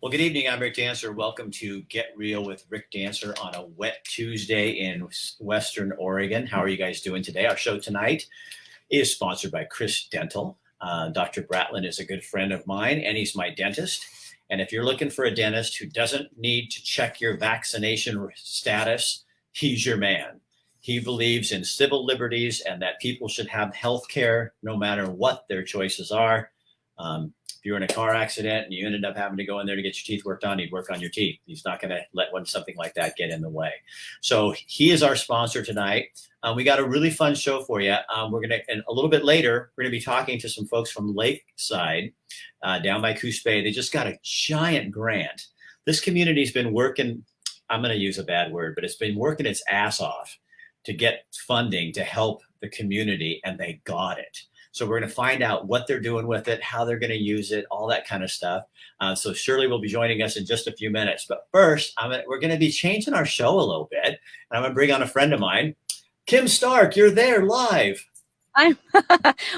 Well, good evening. I'm Rick Dancer. Welcome to Get Real with Rick Dancer on a wet Tuesday in Western Oregon. How are you guys doing today? Our show tonight is sponsored by Chris Dental. Dr. Bratlin is a good friend of mine, and he's my dentist. And if you're looking for a dentist who doesn't need to check your vaccination status, he's your man. He believes in civil liberties and that people should have health care no matter what their choices are. If you're in a car accident and you ended up having to go in there to get your teeth worked on, he'd work on your teeth. He's not going to let something like that get in the way. So he is our sponsor tonight. We got a really fun show for you. We're going to, and a little bit later, we're going to be talking to some folks from Lakeside down by Coos Bay. They just got a giant grant. This community's been working, I'm going to use a bad word, but it's been working its ass off to get funding to help the community, and they got it. So we're going to find out what they're doing with it, how they're going to use it, all that kind of stuff. So Shirlee will be joining us in just a few minutes. But first, we're going to be changing our show a little bit. And I'm going to bring on a friend of mine. Kim Stark, you're there live.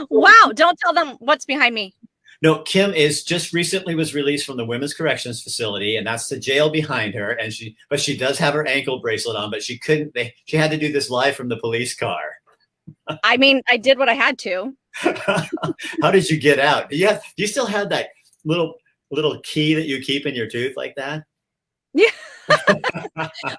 Wow. Don't tell them what's behind me. No, Kim is just recently was released from the Women's Corrections Facility, and that's the jail behind her. And she does have her ankle bracelet on, but she had to do this live from the police car. I mean, I did what I had to. How did you get out? Do you still have that little key that you keep in your tooth like that? Yeah.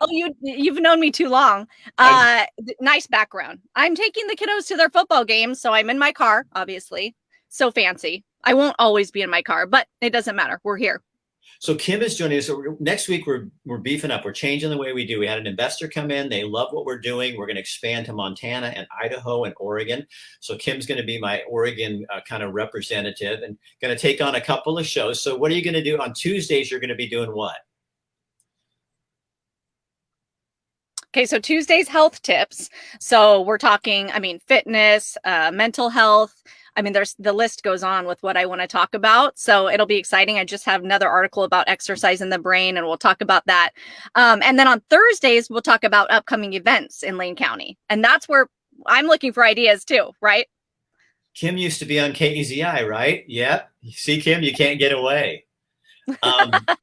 Oh, you've known me too long. Nice background. I'm taking the kiddos to their football games, so I'm in my car, obviously. So fancy. I won't always be in my car, but it doesn't matter. We're here. So Kim is joining us. So next week, we're beefing up. We're changing the way we do. We had an investor come in. They love what we're doing. We're going to expand to Montana and Idaho and Oregon. So Kim's going to be my Oregon kind of representative and going to take on a couple of shows. So what are you going to do on Tuesdays? You're going to be doing what? Okay, so Tuesday's health tips. So we're talking, fitness, mental health. The list goes on with what I want to talk about. So it'll be exciting. I just have another article about exercise in the brain, and we'll talk about that. And then on Thursdays, we'll talk about upcoming events in Lane County. And that's where I'm looking for ideas too, right? Kim used to be on KEZI, right? Yep. See, Kim, you can't get away.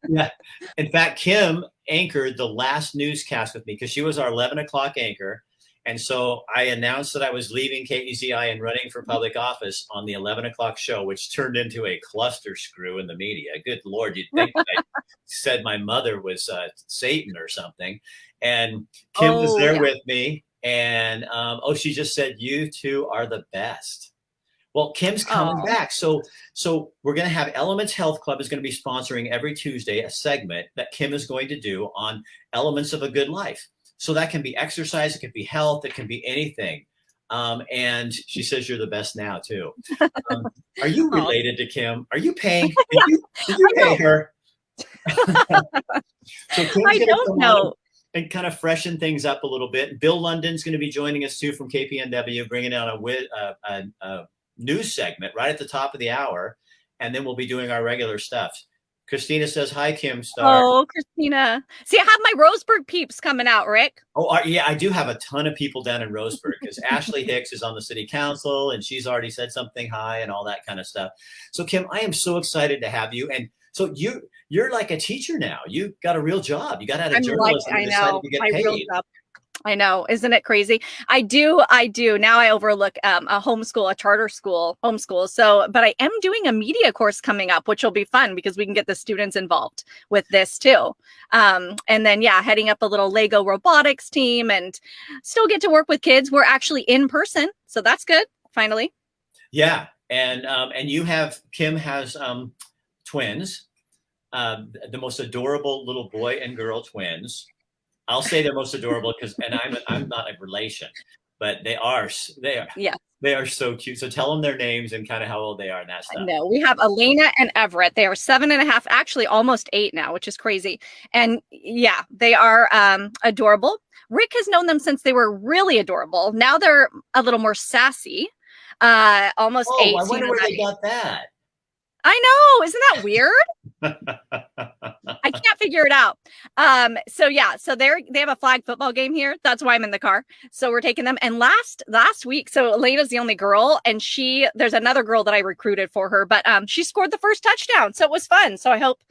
Yeah. In fact, Kim anchored the last newscast with me because she was our 11 o'clock anchor. And so I announced that I was leaving KEZI and running for public office on the 11 o'clock show, which turned into a cluster screw in the media. Good Lord, you'd think I said my mother was Satan or something. And Kim was there with me. And, she just said, you two are the best. Well, Kim's coming back. So we're going to have Elements Health Club is going to be sponsoring every Tuesday a segment that Kim is going to do on elements of a good life. So that can be exercise, it can be health, it can be anything. And she says you're the best now too. Are you related to Kim? Are you paying? Did you pay her? So I don't know. And kind of freshen things up a little bit. Bill London's going to be joining us too from KPNW, bringing out a news segment right at the top of the hour, and then we'll be doing our regular stuff. Christina says, hi, Kim Stark. Oh, Christina. See, I have my Roseburg peeps coming out, Rick. Oh, yeah, I do have a ton of people down in Roseburg because Ashley Hicks is on the city council and she's already said something hi and all that kind of stuff. So, Kim, I am so excited to have you. And so you're like a teacher now. You got a real job. You got out of journalism and decided to get paid. I know. Isn't it crazy? I do. Now I overlook a charter school homeschool. So, but I am doing a media course coming up, which will be fun because we can get the students involved with this too. And then, heading up a little Lego robotics team and still get to work with kids. We're actually in person. So that's good. Finally. Yeah. And Kim has twins, the most adorable little boy and girl twins. I'll say they're most adorable and I'm not a relation, but they are so cute. So tell them their names and kind of how old they are and that stuff. No, we have Elena and Everett. They are 7.5, actually almost 8 now, which is crazy. And they are adorable. Rick has known them since they were really adorable. Now they're a little more sassy. Almost 18. I wonder where they got that. I know. Isn't that weird? I can't figure it out. So they have a flag football game here. That's why I'm in the car. So we're taking them. And last week, so Elena's the only girl, and there's another girl that I recruited for her, but she scored the first touchdown. So it was fun. So I hope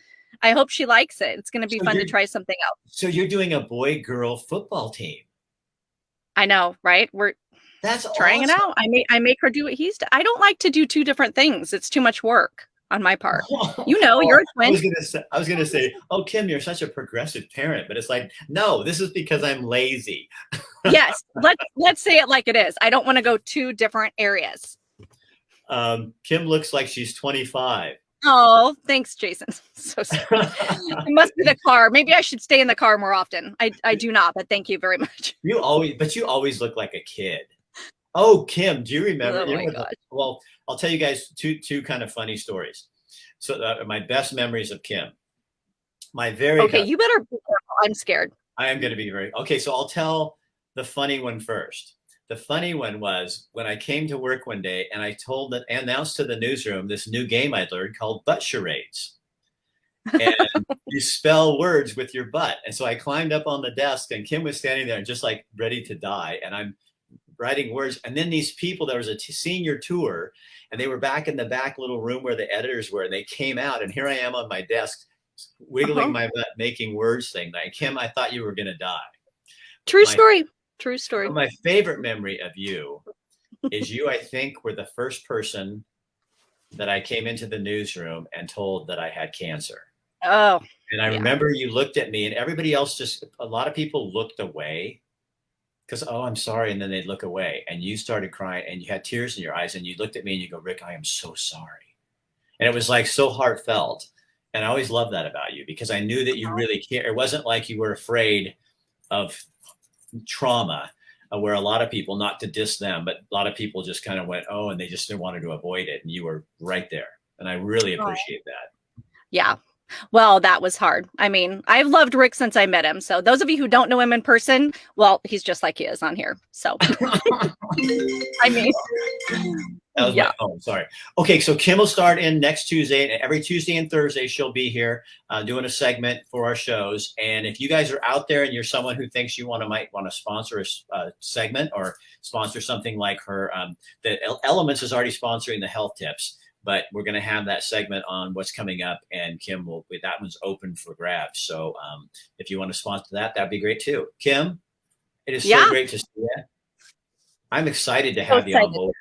I hope she likes it. It's going to be So fun to try something out. So you're doing a boy-girl football team. I know, right? We're That's trying awesome. it out. I make her do what he's done. I don't like to do two different things. It's too much work on my part. You know, you're a twin. I was gonna say, oh, Kim, you're such a progressive parent, but it's like, no, this is because I'm lazy. Yes, let's say it like it is. I don't want to go two different areas. Kim looks like she's 25. Oh, thanks, Jason. So sweet. It must be the car. Maybe I should stay in the car more often. I do not, but thank you very much. You always look like a kid. Oh, Kim, do you remember? Oh my gosh. Well, I'll tell you guys two kind of funny stories. So my best memories of Kim. My very okay. You better be careful. I'm scared. I am going to be very okay. So I'll tell the funny one first. The funny one was when I came to work one day and I announced to the newsroom this new game I'd learned called butt charades. And you spell words with your butt. And so I climbed up on the desk and Kim was standing there just like ready to die. And I'm writing words. And then these people, there was a senior tour and they were back in the back little room where the editors were. And they came out and here I am on my desk, wiggling my butt, making words thing. Like, Kim, I thought you were going to die. True story. True story. My favorite memory of you is you, I think, were the first person that I came into the newsroom and told that I had cancer. Oh. And I remember you looked at me and everybody else a lot of people looked away because, oh, I'm sorry. And then they'd look away and you started crying and you had tears in your eyes and you looked at me and you go, Rick, I am so sorry. And it was like so heartfelt. And I always loved that about you because I knew that you really care. It wasn't like you were afraid of trauma where a lot of people, not to diss them, but a lot of people just kind of went, oh, and they just wanted to avoid it. And you were right there. And I really appreciate that. Yeah. Well, that was hard. I mean, I've loved Rick since I met him. So those of you who don't know him in person, well, he's just like he is on here. So, I mean, that was my phone. Sorry. Okay. So Kim will start in next Tuesday. Every Tuesday and Thursday, she'll be here doing a segment for our shows. And if you guys are out there and you're someone who thinks you might want to sponsor a segment or sponsor something like her, the Elements is already sponsoring the health tips. But we're going to have that segment on what's coming up, and Kim that one's open for grabs. So if you want to sponsor that, that'd be great too. Kim, it is so great to see you. I'm excited to have you on board.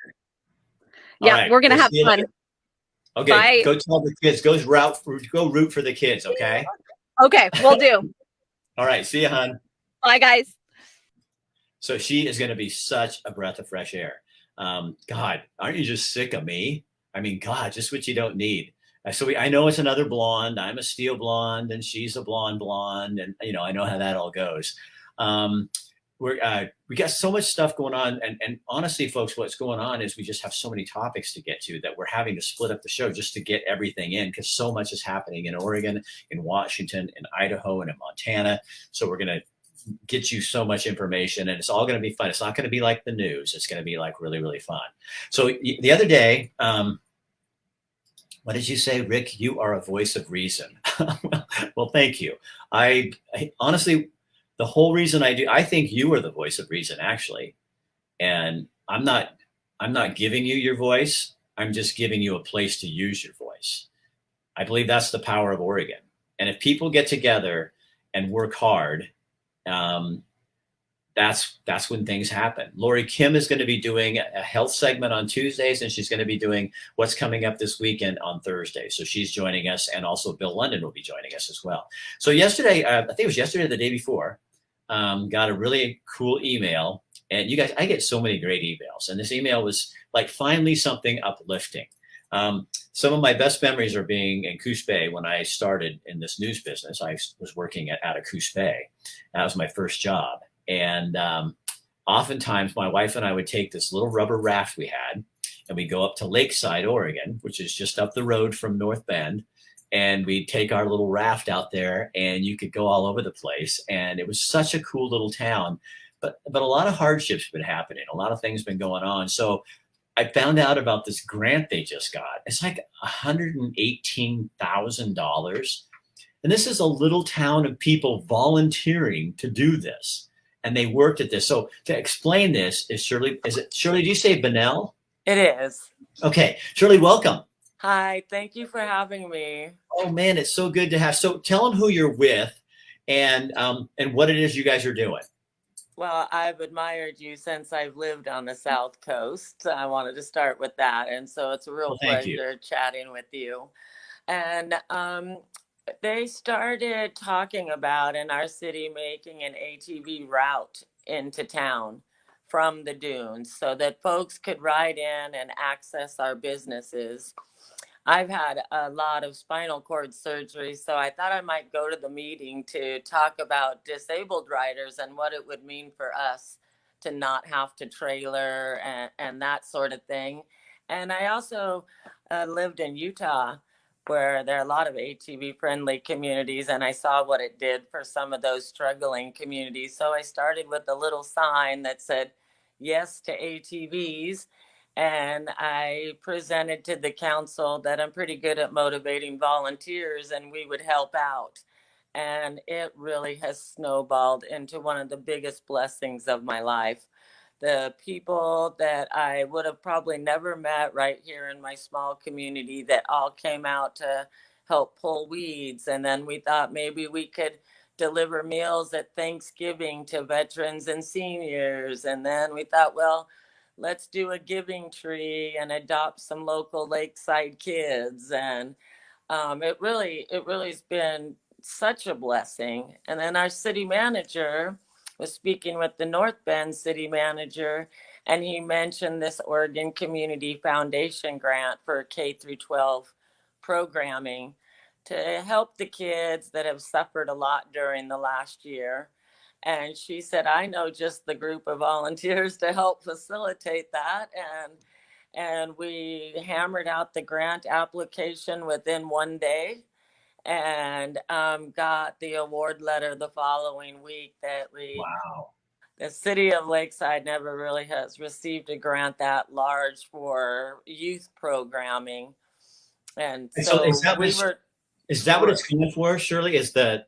Yeah, right, we're going to have fun. Okay, bye. Go tell the kids. Go root for the kids, okay? Okay, we'll do. All right, see you, hon. Bye, guys. So she is going to be such a breath of fresh air. God, aren't you just sick of me? I mean, God, just what you don't need. So I know it's another blonde. I'm a steel blonde and she's a blonde. And, I know how that all goes. We got so much stuff going on. And honestly, folks, what's going on is we just have so many topics to get to that we're having to split up the show just to get everything in because so much is happening in Oregon, in Washington, in Idaho, and in Montana. So we're going to get you so much information and it's all going to be fun. It's not going to be like the news. It's going to be like really, really fun. So the other day, what did you say, Rick? You are a voice of reason. Well, thank you. I honestly, the whole reason I think you are the voice of reason actually. And I'm not giving you your voice. I'm just giving you a place to use your voice. I believe that's the power of Oregon. And if people get together and work hard, that's when things happen. Lori Kim is going to be doing a health segment on Tuesdays, and she's going to be doing what's coming up this weekend on Thursday. So she's joining us, and also Bill London will be joining us as well. So yesterday, I think it was yesterday or the day before, got a really cool email. And you guys, I get so many great emails. And this email was like finally something uplifting. Some of my best memories are being in Coos Bay. When I started in this news business, I was working out of Coos Bay. That was my first job. And oftentimes my wife and I would take this little rubber raft we had and we'd go up to Lakeside, Oregon, which is just up the road from North Bend. And we'd take our little raft out there and you could go all over the place. And it was such a cool little town, but a lot of hardships have been happening. A lot of things have been going on. So I found out about this grant they just got. It's like $118,000. And this is a little town of people volunteering to do this. And they worked at this. So to explain this is Shirlee, do you say Benell? It is. Okay. Shirlee, welcome. Hi, thank you for having me. Oh man, it's so good to have. So tell them who you're with, and what it is you guys are doing. Well, I've admired you since I've lived on the South Coast. I wanted to start with that. And so it's a real Well, thank you. pleasure chatting with you. And they started talking about in our city making an ATV route into town from the dunes so that folks could ride in and access our businesses. I've had a lot of spinal cord surgery, so I thought I might go to the meeting to talk about disabled riders and what it would mean for us to not have to trailer and that sort of thing. And I also lived in Utah, where there are a lot of ATV friendly communities, and I saw what it did for some of those struggling communities. So I started with a little sign that said, "Yes to ATVs." And I presented to the council that I'm pretty good at motivating volunteers and we would help out. And it really has snowballed into one of the biggest blessings of my life. The people that I would have probably never met right here in my small community that all came out to help pull weeds. And then we thought maybe we could deliver meals at Thanksgiving to veterans and seniors. And then we thought, well, let's do a giving tree and adopt some local lakeside kids. And it really has been such a blessing. And then our city manager was speaking with the North Bend city manager, and he mentioned this Oregon Community Foundation grant for K through 12 programming to help the kids that have suffered a lot during the last year. And she said, I know just the group of volunteers to help facilitate that. And we hammered out the grant application within one day and got the award letter the following week that Wow. the city of Lakeside never really has received a grant that large for youth programming. And And so so we were, is that what we're it's coming for? Shirley, is the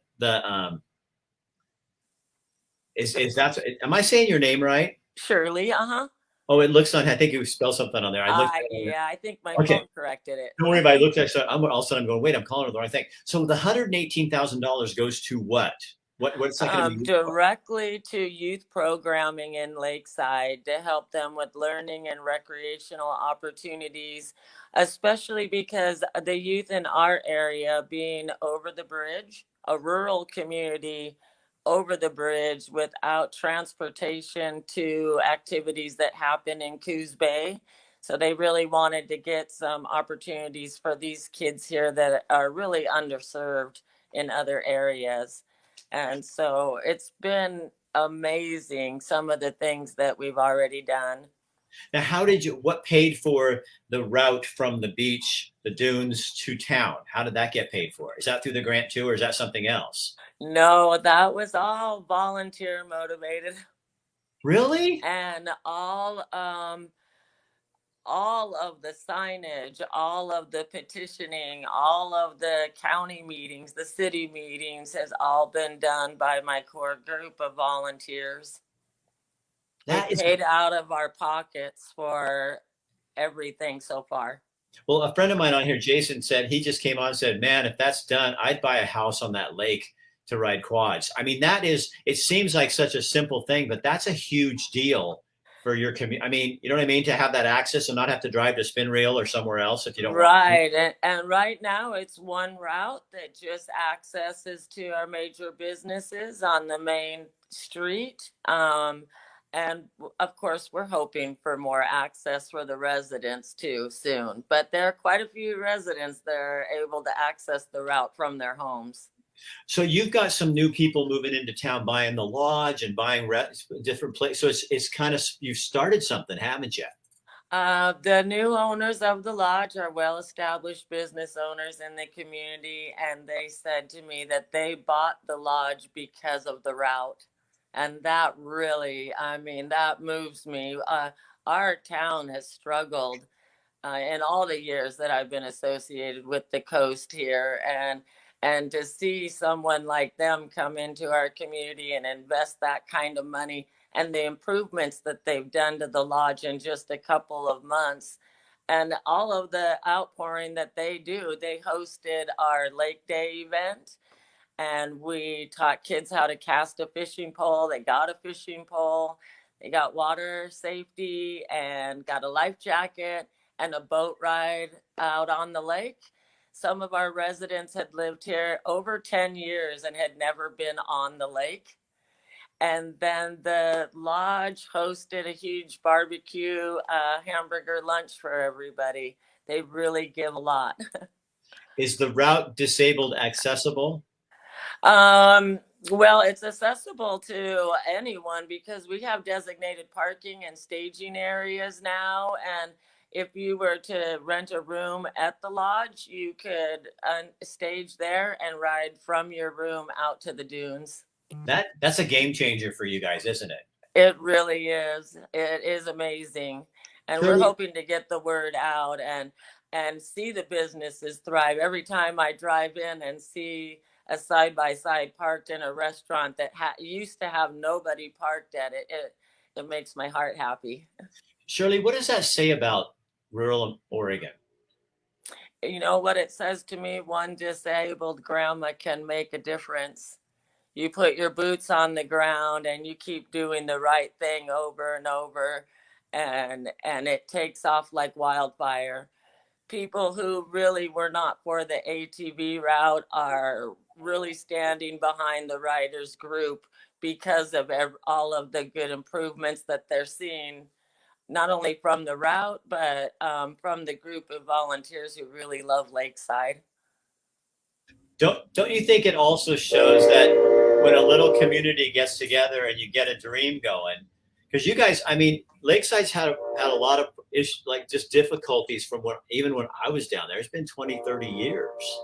is that? Am I saying your name right? Shirley, uh-huh. Oh, it looks on. I think you spelled something on there. I looked at it. Yeah, I think my Okay. phone corrected it. Don't worry about it. I looked at it. So I'm all of a sudden I'm going, wait, I'm calling it the right thing. So the $118,000 goes to what? What's that going to be used for? Directly to youth programming in Lakeside to help them with learning and recreational opportunities, especially because the youth in our area being over the bridge, a rural community over the bridge without transportation to activities that happen in Coos Bay. So they really wanted to get some opportunities for these kids here that are really underserved in other areas. And so it's been amazing some of the things that we've already done. Now, what paid for the route from the beach, the dunes to town? How did that get paid for? Is that through the grant too, or is that something else? No, that was all volunteer motivated Really? and all of the signage, all of the petitioning, all of the county meetings, the city meetings has all been done by my core group of volunteers. We That is paid out of our pockets for everything so far. Well, a friend of mine on here, Jason, said he just came on and said, man, if that's done, I'd buy a house on that lake to ride quads. I mean, it seems like such a simple thing, but that's a huge deal for your community. I mean, you know what I mean? To have that access and not have to drive to Spin Rail or somewhere else if you don't want to. Right. And right now it's one route that just accesses to our major businesses on the main street. And of course, we're hoping for more access for the residents too soon. But there are quite a few residents that are able to access the route from their homes. So you've got some new people moving into town, buying the lodge and buying different places. So it's kind of, you've started something, haven't you? The new owners of the lodge are well established business owners in the community, and they said to me that they bought the lodge because of the route. And that really, I mean, that moves me. Our town has struggled in all the years that I've been associated with the coast here, and to see someone like them come into our community and invest that kind of money and the improvements that they've done to the lodge in just a couple of months and all of the outpouring that they do. They hosted our Lake Day event, and we taught kids how to cast a fishing pole. They got a fishing pole, they got water safety, and got a life jacket and a boat ride out on the lake. Some of our residents had lived here over 10 years and had never been on the lake. And then the lodge hosted a huge barbecue, hamburger lunch for everybody. They really give a lot. Is the route disabled accessible? Um, well, it's accessible to anyone because we have designated parking and staging areas now. And if you were to rent a room at the lodge, you could stage there and ride from your room out to the dunes. That's a game changer for you guys, isn't it? It really is. It is amazing. And we're Shirley, hoping to get the word out and see the businesses thrive. Every time I drive in and see a side by side parked in a restaurant that used to have nobody parked at it, it makes my heart happy. Shirley, what does that say about rural Oregon? You know what it says to me? One disabled grandma can make a difference. You put your boots on the ground and you keep doing the right thing over and over, and it takes off like wildfire. People who really were not for the ATV route are really standing behind the riders group because of all of the good improvements that they're seeing, not only from the route but from the group of volunteers who really love Lakeside. Don't you think it also shows that when a little community gets together and you get a dream going? Because you guys, I mean, Lakeside's had a lot of issues, like just difficulties from even when I was down there. It's been 20, 30 years.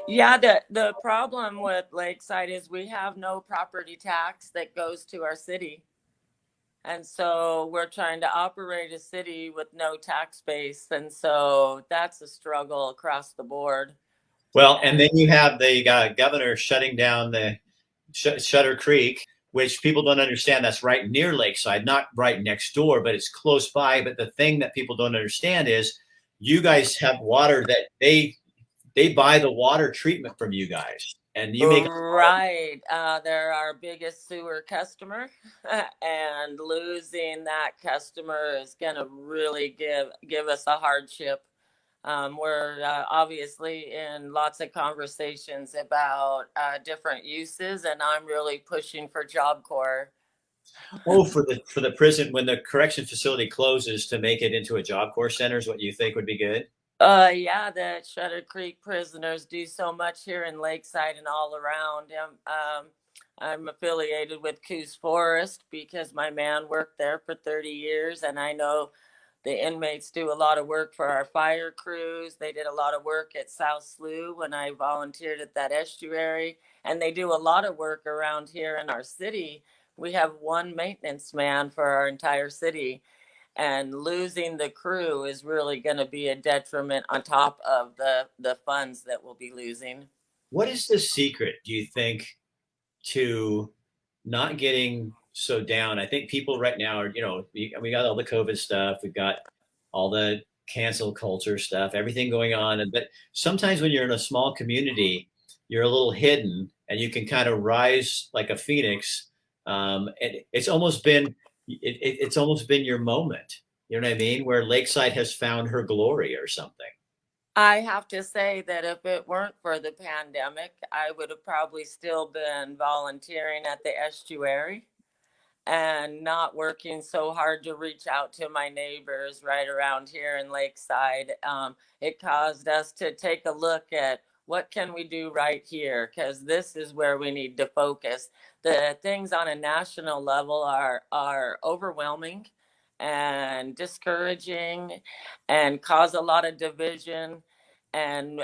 Yeah, the problem with Lakeside is we have no property tax that goes to our city. And so we're trying to operate a city with no tax base. And so that's a struggle across the board. Well, and then you have the governor shutting down the Shutter Creek, which people don't understand. That's right near Lakeside, not right next door, but it's close by. But the thing that people don't understand is you guys have water that they buy the water treatment from you guys, and you make Right. They're our biggest sewer customer, and losing that customer is going to really give us a hardship. We're obviously in lots of conversations about different uses, and I'm really pushing for Job Corps. oh for the prison when the correction facility closes to make it into a Job Corps center is what you think would be good. Yeah, the Shutter Creek prisoners do so much here in Lakeside and all around. I'm affiliated with Coos Forest because my man worked there for 30 years, and I know the inmates do a lot of work for our fire crews. They did a lot of work at South Slough when I volunteered at that estuary, and they do a lot of work around here in our city. We have one maintenance man for our entire city, and losing the crew is really going to be a detriment on top of the funds that we'll be losing. What is the secret, do you think, to not getting so down? I think people right now are, we got all the COVID stuff, we've got all the cancel culture stuff, everything going on. But sometimes when you're in a small community, you're a little hidden and you can kind of rise like a phoenix. It's almost been it's almost been your moment. You know what I mean? Where Lakeside has found her glory or something. I have to say that if it weren't for the pandemic, I would have probably still been volunteering at the estuary and not working so hard to reach out to my neighbors right around here in Lakeside. It caused us to take a look at what can we do right here, because this is where we need to focus. The things on a national level are overwhelming and discouraging and cause a lot of division. And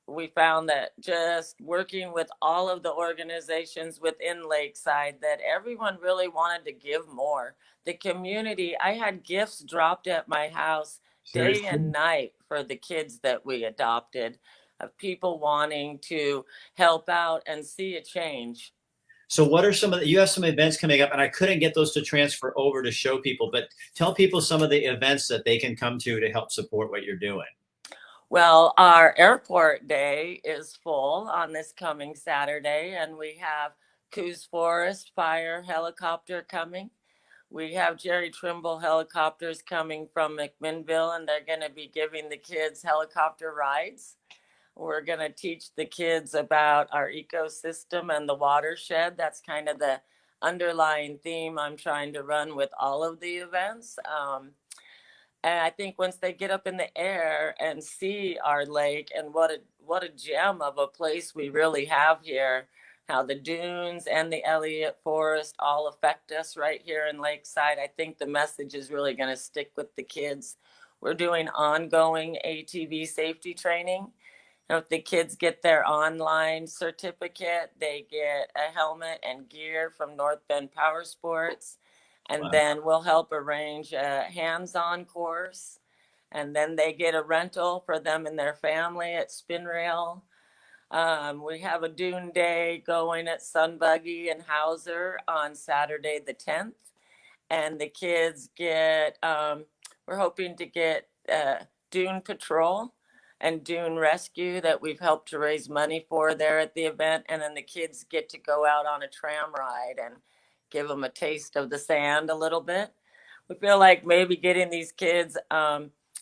we found that just working with all of the organizations within Lakeside, that everyone really wanted to give more. The community, I had gifts dropped at my house day Seriously? and night for the kids that we adopted, of people wanting to help out and see a change. So what are some of the, you have some events coming up, and I couldn't get those to transfer over to show people, but tell people some of the events that they can come to help support what you're doing. Well, our airport day is full on this coming Saturday, and we have Coos Forest Fire helicopter coming. We have Jerry Trimble helicopters coming from McMinnville, and they're going to be giving the kids helicopter rides. We're going to teach the kids about our ecosystem and the watershed. That's kind of the underlying theme I'm trying to run with all of the events. And I think once they get up in the air and see our lake and what a gem of a place we really have here, how the dunes and the Elliott Forest all affect us right here in Lakeside, I think the message is really going to stick with the kids. We're doing ongoing ATV safety training. If the kids get their online certificate, they get a helmet and gear from North Bend Power Sports. And Wow. then we'll help arrange a hands-on course. And then they get a rental for them and their family at Spin Rail. We have a dune day going at Sun Buggy and Hauser on Saturday the 10th. And the kids get, we're hoping to get dune patrol and dune rescue that we've helped to raise money for there at the event. And then the kids get to go out on a tram ride and give them a taste of the sand a little bit. We feel like maybe getting these kids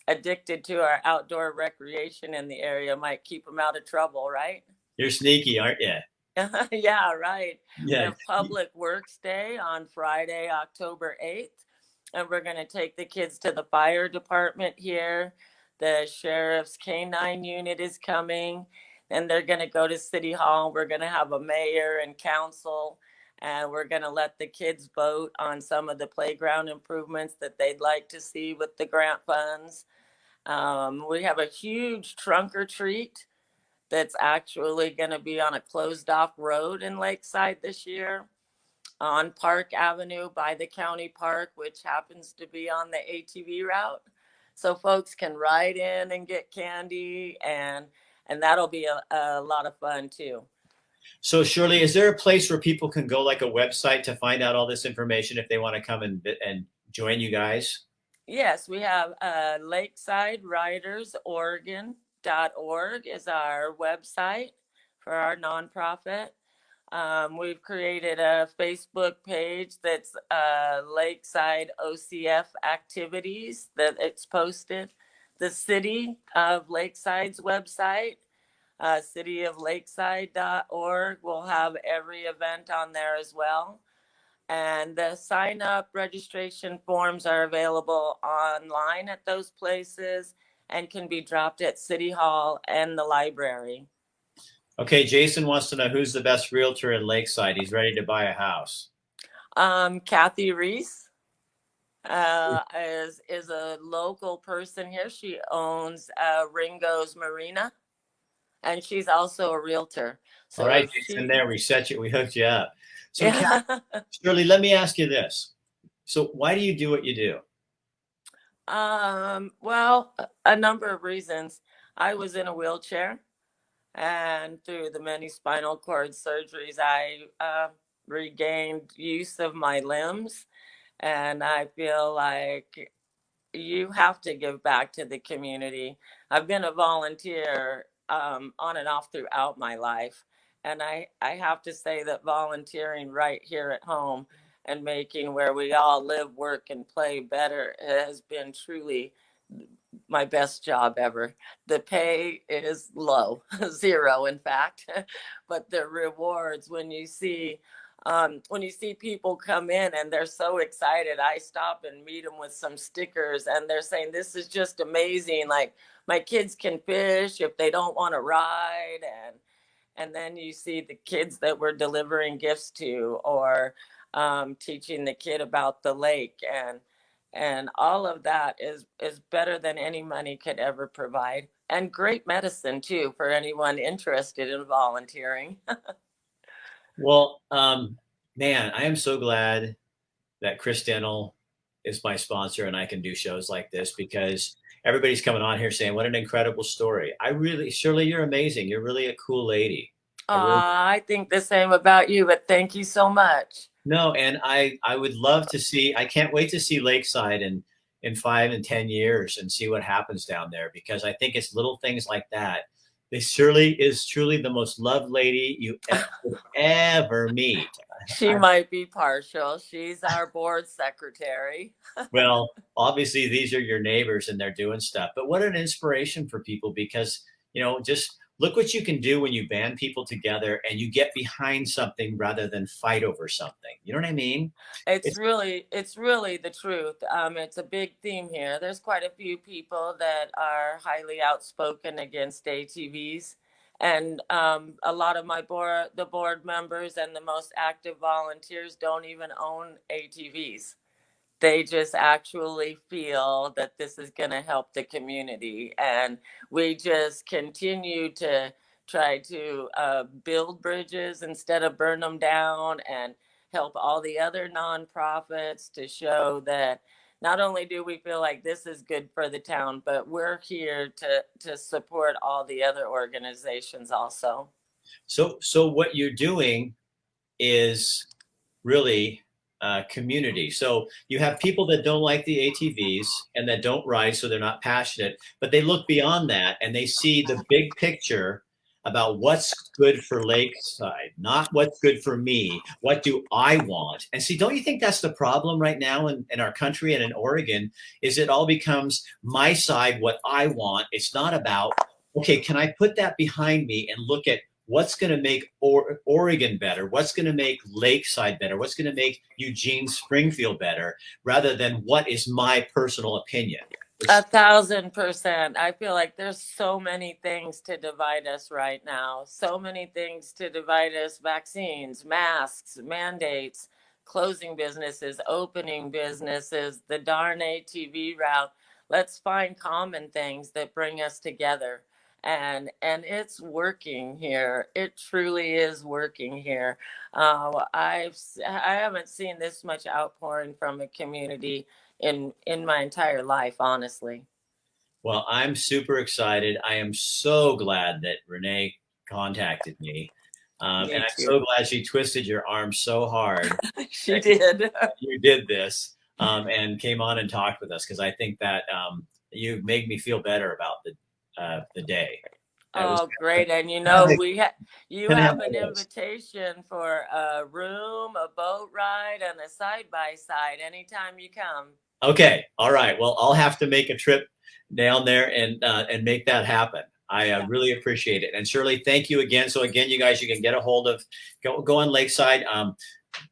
addicted to our outdoor recreation in the area might keep them out of trouble, right? You're sneaky, aren't you? Yeah, right. We Yeah. have Public Works Day on Friday, October 8th, and we're going to take the kids to the fire department here. The sheriff's K-9 unit is coming, and they're going to go to City Hall. We're going to have a mayor and council, and we're going to let the kids vote on some of the playground improvements that they'd like to see with the grant funds. We have a huge trunk or treat that's actually going to be on a closed off road in Lakeside this year on Park Avenue by the county park, which happens to be on the ATV route. So folks can ride in and get candy, and that'll be a lot of fun too. So Shirley, is there a place where people can go, like a website, to find out all this information if they want to come and join you guys? Yes, we have Lakeside Riders Oregon.org is our website for our nonprofit. We've created a Facebook page that's Lakeside OCF activities that it's posted. The City of Lakeside's website, cityoflakeside.org, will have every event on there as well. And the sign up registration forms are available online at those places and can be dropped at City Hall and the library. Okay, Jason wants to know who's the best realtor in Lakeside. He's ready to buy a house. Kathy Reese is a local person here. She owns Ringo's Marina, and she's also a realtor. So all right, Jason, there we set you. We hooked you up. So yeah. Shirley, let me ask you this. So why do you do what you do? Well, a number of reasons. I was in a wheelchair, and through the many spinal cord surgeries, I regained use of my limbs. And I feel like you have to give back to the community. I've been a volunteer on and off throughout my life. And I have to say that volunteering right here at home and making where we all live, work, and play better has been truly my best job ever. The pay is low, zero, in fact, but the rewards when you see people come in and they're so excited, I stop and meet them with some stickers and they're saying, this is just amazing. Like, my kids can fish if they don't want to ride. And then you see the kids that we're delivering gifts to, or teaching the kid about the lake, and all of that is better than any money could ever provide, and great medicine too for anyone interested in volunteering. Well, man, I am so glad that Chris Denell is my sponsor and I can do shows like this, because everybody's coming on here saying, what an incredible story. Shirley, you're amazing. You're really a cool lady. I think the same about you, but thank you so much. No, and I would love to see. I can't wait to see Lakeside in 5 and 10 years and see what happens down there, because I think it's little things like that. This Shirley is truly the most loved lady you ever meet. She might be partial. She's our board secretary. Well, obviously these are your neighbors and they're doing stuff, but what an inspiration for people, because, just look what you can do when you band people together and you get behind something rather than fight over something. You know what I mean? It's really the truth. It's a big theme here. There's quite a few people that are highly outspoken against ATVs, and a lot of the board members and the most active volunteers don't even own ATVs. They just actually feel that this is going to help the community, and we just continue to try to build bridges instead of burn them down, and help all the other nonprofits to show that not only do we feel like this is good for the town, but we're here to support all the other organizations also. So what you're doing is really community. So you have people that don't like the ATVs and that don't ride, so they're not passionate, but they look beyond that and they see the big picture about what's good for Lakeside, not what's good for me. What do I want? And see, don't you think that's the problem right now in our country and in Oregon, is it all becomes my side, what I want. It's not about, okay, can I put that behind me and look at what's going to make Oregon better? What's going to make Lakeside better? What's going to make Eugene, Springfield better, rather than what is my personal opinion? 1,000%. I feel like there's so many things to divide us right now. So many things to divide us: vaccines, masks, mandates, closing businesses, opening businesses, the darn ATV route. Let's find common things that bring us together. And it's working here. It truly is working here. I haven't seen this much outpouring from a community in my entire life, honestly. Well, I'm super excited. I am so glad that Renee contacted me. Me And I'm too. so glad she twisted your arm so hard She that did. you did this, and came on and talked with us, because I think that you made me feel better about the day. That was Oh, great. And you kind know, of you how have it an was. invitation for a room, a boat ride, and a side by side anytime you come. Okay, all right. Well, I'll have to make a trip down there and make that happen. I really appreciate it. And Shirley, thank you again. So again, you guys, you can get a hold of, go on Lakeside.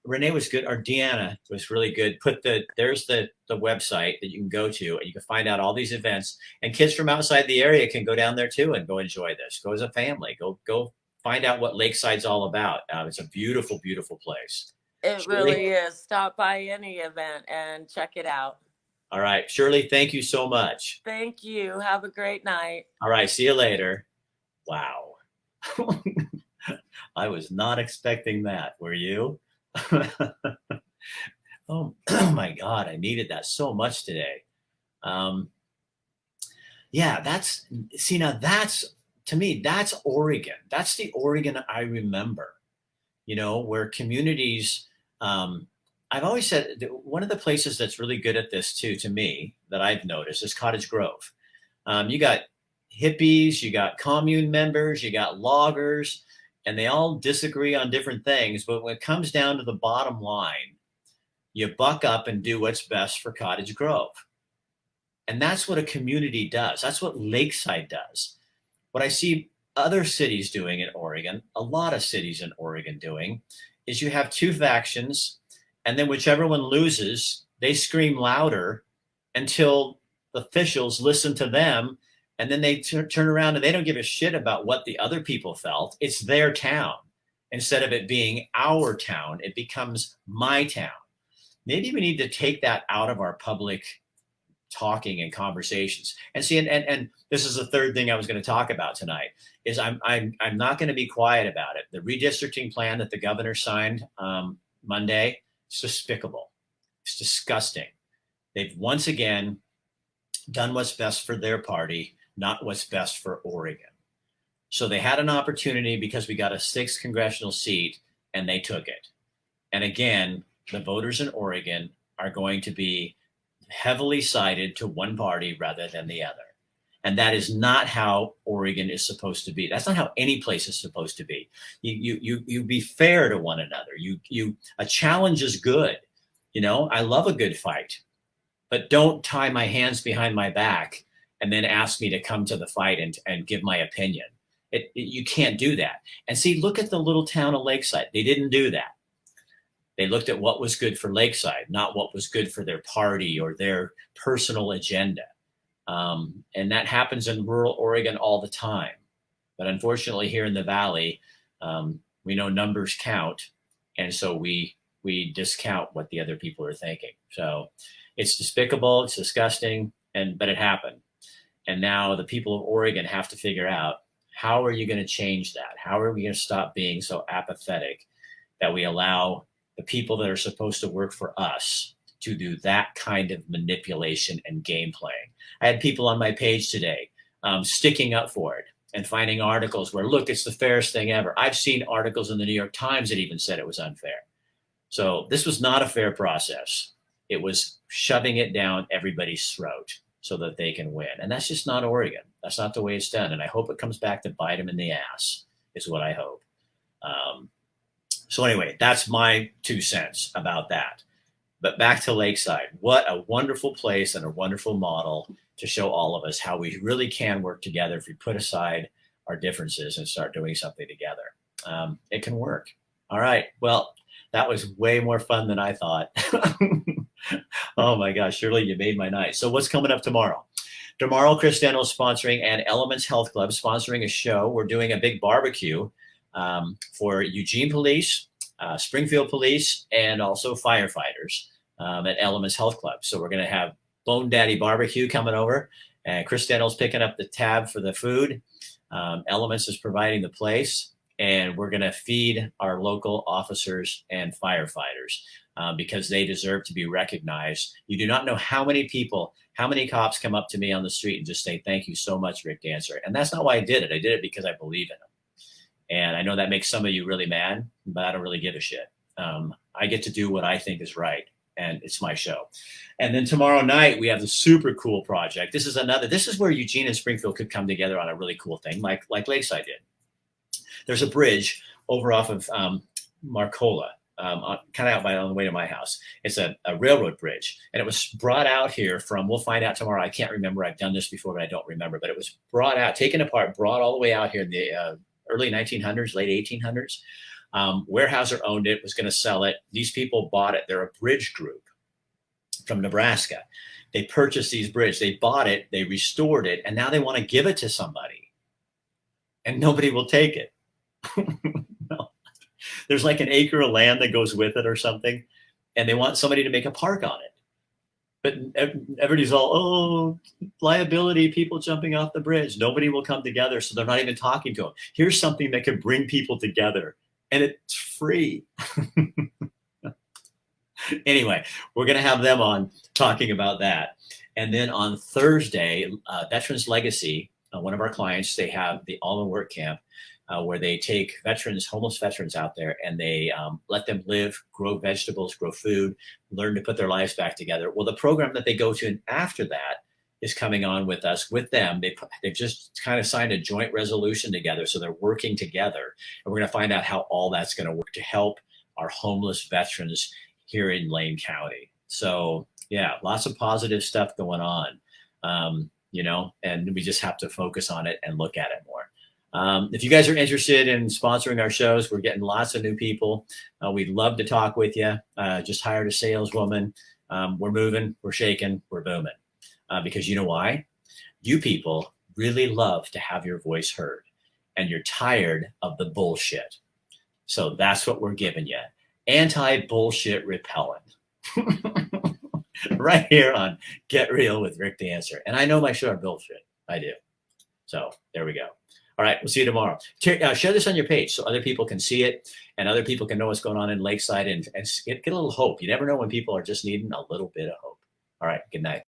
Renee was good, or Deanna was really good. There's the website that you can go to, and you can find out all these events. And kids from outside the area can go down there too and go enjoy this. Go as a family. Go find out what Lakeside's all about. It's a beautiful, beautiful place. It Shirley, really is. Stop by any event and check it out. all right, Shirley, thank you so much. Thank you. Have a great night. All right, see you later. Wow. I was not expecting that. Were you? Oh my God, I needed that so much today. Yeah, now to me, that's Oregon. That's the Oregon I remember, where communities, I've always said that one of the places that's really good at this too, to me, that I've noticed, is Cottage Grove. You got hippies, you got commune members, you got loggers, and they all disagree on different things. But when it comes down to the bottom line, you buck up and do what's best for Cottage Grove. And that's what a community does. That's what Lakeside does. What I see other cities doing in Oregon, a lot of cities in Oregon doing, is you have two factions, and then whichever one loses, they scream louder until the officials listen to them, and then they turn around and they don't give a shit about what the other people felt. It's their town. Instead of it being our town, it becomes my town. Maybe we need to take that out of our public talking and conversations. And see, and this is the third thing I was going to talk about tonight, is I'm not going to be quiet about it. The redistricting plan that the governor signed Monday, it's despicable. It's disgusting. They've once again done what's best for their party, not what's best for Oregon. So they had an opportunity because we got a 6th congressional seat and they took it. And again, the voters in Oregon are going to be heavily sided to one party rather than the other. And that is not how Oregon is supposed to be. That's not how any place is supposed to be. You be fair to one another. A challenge is good. You know, I love a good fight, but don't tie my hands behind my back and then ask me to come to the fight and give my opinion. You can't do that. And see, look at the little town of Lakeside. They didn't do that. They looked at what was good for Lakeside, not what was good for their party or their personal agenda. And that happens in rural Oregon all the time. But unfortunately, here in the Valley, we know numbers count. And so we discount what the other people are thinking. So it's despicable, it's disgusting, but it happened. And now the people of Oregon have to figure out, how are you going to change that? How are we going to stop being so apathetic that we allow the people that are supposed to work for us to do that kind of manipulation and game playing? I had people on my page today sticking up for it and finding articles where, look, it's the fairest thing ever. I've seen articles in the New York Times that even said it was unfair. So this was not a fair process. It was shoving it down everybody's throat so that they can win. And that's just not Oregon. That's not the way it's done. And I hope it comes back to bite them in the ass, is what I hope. So anyway, that's my 2 cents about that. But back to Lakeside. What a wonderful place and a wonderful model to show all of us how we really can work together if we put aside our differences and start doing something together. It can work. All right. Well, that was way more fun than I thought. Oh my gosh, Shirley, you made my night. So what's coming up tomorrow? Tomorrow, Chris Dental is sponsoring and Elements Health Club sponsoring a show. We're doing a big barbecue for Eugene Police, Springfield Police, and also firefighters at Elements Health Club. So we're going to have Bone Daddy Barbecue coming over, and Chris Dental's picking up the tab for the food. Elements is providing the place, and we're going to feed our local officers and firefighters because they deserve to be recognized. You do not know how many people, how many cops come up to me on the street and just say, thank you so much, Rick Dancer. And that's not why I did it. I did it because I believe in them. And I know that makes some of you really mad, but I don't really give a shit. I get to do what I think is right, and it's my show. And then tomorrow night, we have the super cool project. This is where Eugene and Springfield could come together on a really cool thing, like Lakeside did. There's a bridge over off of Marcola, kind of on the way to my house. It's a railroad bridge, and it was brought out here from, we'll find out tomorrow. I can't remember. I've done this before, but I don't remember. But it was brought out, taken apart, brought all the way out here in the early 1900s, late 1800s. Weyerhaeuser owned it, was going to sell it. These people bought it. They're a bridge group from Nebraska. They purchased these bridges. They bought it. They restored it. And now they want to give it to somebody. And nobody will take it. No. There's like an acre of land that goes with it or something. And they want somebody to make a park on it. But everybody's all, oh, liability, people jumping off the bridge. Nobody will come together, so they're not even talking to them. Here's something that could bring people together, and it's free. Anyway, we're going to have them on talking about that. And then on Thursday, Veterans Legacy, one of our clients, they have the all-in work camp where they take veterans, homeless veterans out there, and they let them live, grow vegetables, grow food, learn to put their lives back together. Well, the program that they go to after that is coming on with us, with them. They've just kind of signed a joint resolution together. So they're working together, and we're going to find out how all that's going to work to help our homeless veterans here in Lane County. So yeah, lots of positive stuff going on, and we just have to focus on it and look at it more. If you guys are interested in sponsoring our shows, we're getting lots of new people. We'd love to talk with you. Just hired a saleswoman. We're moving, we're shaking, we're booming. Because you know why? You people really love to have your voice heard, and you're tired of the bullshit. So that's what we're giving you. Anti-bullshit repellent. Right here on Get Real with Rick Dancer. And I know my show are bullshit. I do. So there we go. All right, we'll see you tomorrow. Share this on your page so other people can see it and other people can know what's going on in Lakeside and get a little hope. You never know when people are just needing a little bit of hope. All right, good night.